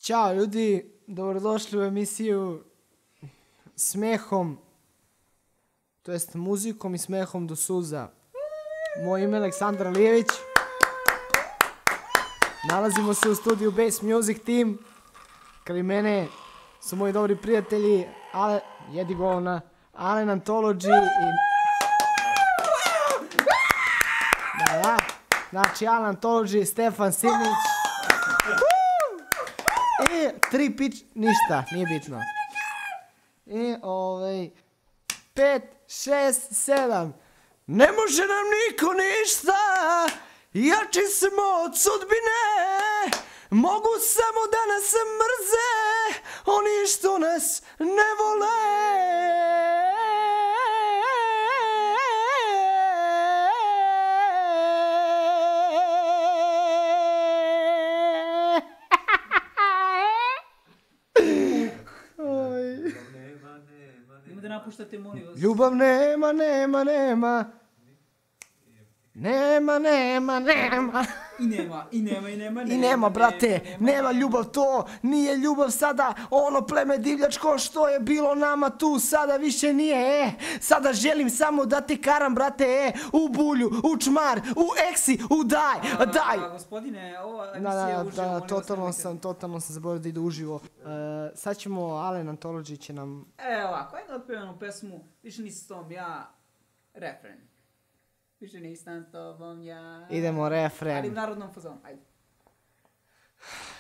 Ćao ljudi, dobrodošli u emisiju Smehom, to jest muzikom i smehom do suza. Moje ime je Aleksandar Lijević. Nalazimo se u studiju Bass Music Team. Kraj mene su moji dobri prijatelji Alen Antology i... Znači Alen Antology, Stefan Simić. I ništa, nije bitno. I 5, 6, 7. Ne može nam niko ništa, jači smo od sudbine. Mogu samo da nas mrze oni što nas ne vole. Napuštate, molim vas. Ljubav nema. I nema, brate, nema ljubav, to nije ljubav sada, ono pleme divljačko što je bilo nama tu, sada više nije, sada želim samo da te karam, brate, u bulju, u čmar, u eksi, u daj. Gospodine, ova emisija je uživo. Totalno sam zaboravio da ide uživo. Sad ćemo, Alen Antology će nam... Ovako, ajde otpevamo pesmu, više nisam s tom ja, refren. Više nisam s tobom ja... Idemo refren. Ali u narodnom fazonu, ajde.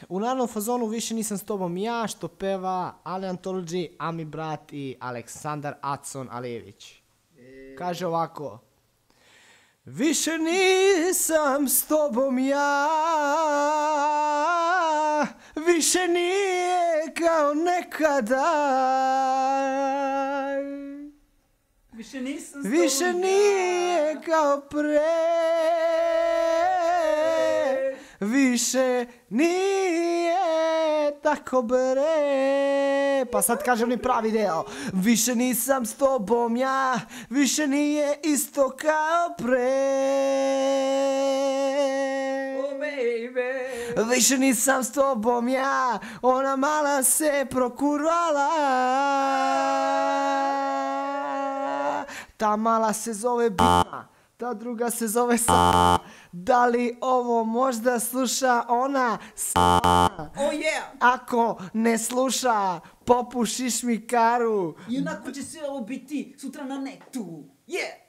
U narodnom fazonu više nisam s tobom ja, što peva Alen Antology, Ami brat i Aleksandar Acon Alijević. Kaže ovako. Više nisam s tobom ja, više nije kao nekada. Više nije kao pre, više nije tako bre. Pa sad kažem ni pravi deo. Više nisam s tobom ja, više nije isto kao pre. Oh baby. Više nisam s tobom ja, ona mala se prokurvala. Ta mala se zove Bina, ta druga se zove Sa. Da li ovo možda sluša ona? Sa. Oh yeah! Ako ne sluša, popušiš mi karu. I onako će sve ovo biti sutra na netu. Yeah!